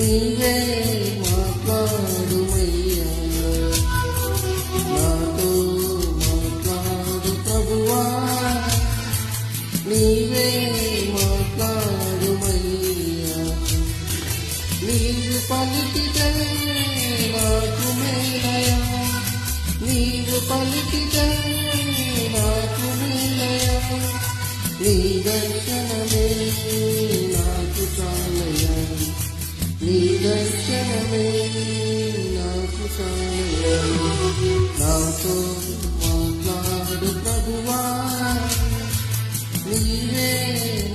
నీవే మాట్లాడుమయ్యా, నాతో మాట్లాడు ప్రభువా, నీవే మాట్లాడుమయ్యా. నీవు పలికితే నాకు మేలయా, నీవు పలికితే నాకు మేలయా, నీ దర్శనమే నాకు చాలయా, నీ దర్శనమే నాకు చాలయా. నాతో మాట్లాడు ప్రభువా, నీవే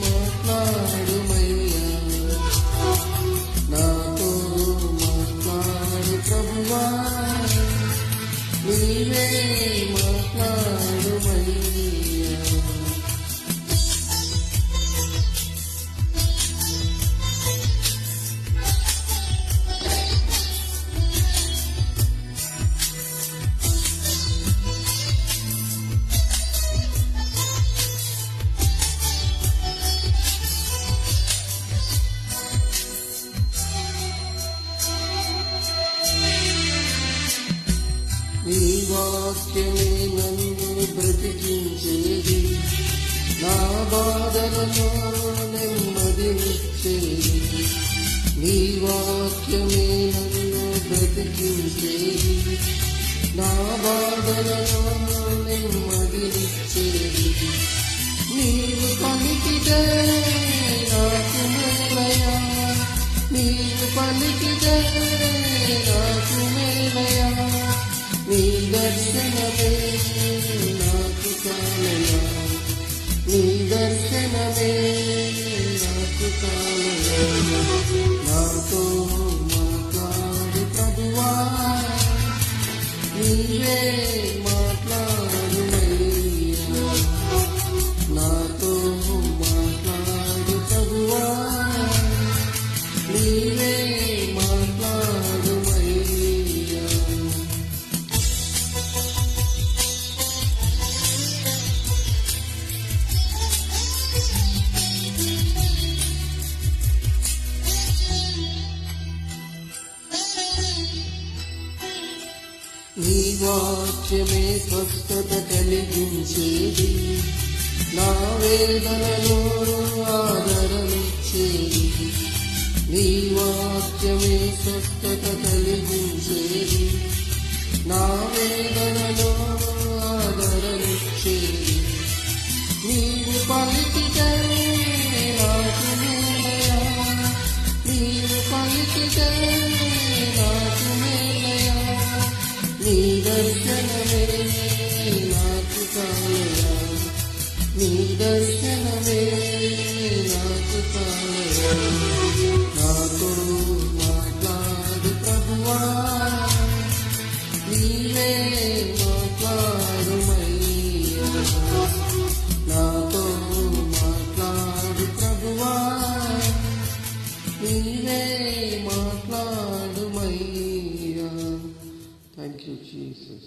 మాట్లాడుమయ్యా, నాతో మాట్లాడు ప్రభువా, నీవే మాట్లాడుమయ్యా. నీ వాక్యమే నన్ను బ్రతికించేది, నా బాధలలో నెమ్మదినిచ్చేది. నీ వాక్యమే నన్ను బ్రతికించేది, నా బాధలలో నెమ్మదినిచ్చేది. నీవు పలికితే నాకు మేలయా, నీవు పలికితే నాకు మేలయా, నీ దర్శనమే నాకు చాలయా, నీ దర్శనమే నాకు చాలయా. నాతో మాట్లాడు ప్రభువా, నీవే మాట్లాడుమయ్యా, నాతో మాట్లాడు ప్రభువా, నీవే మాట్లాడుమయ్యా. నీ వాక్యమే స్వస్థత కలిగించేది, నా వేదనలో ఆదరణిచ్చేది. నీ వాక్యమే స్వస్థత కలిగించేది, నా వేదనలో ఆదరణిచ్చేది. నీవు పలికితే నాకు మేలయా, నీవు పలికితే నాకు మేలయా, నీ దర్శనమే నాకు చాలయా, నీ దర్శనమే నాకు చాలయా. నాతో మాట్లాడు ప్రభువా, నీవే మాట్లాడుమయ్యా, నాతో మాట్లాడు ప్రభువా, నీవే మాట్లాడుమయ్యా. Thank you, Jesus.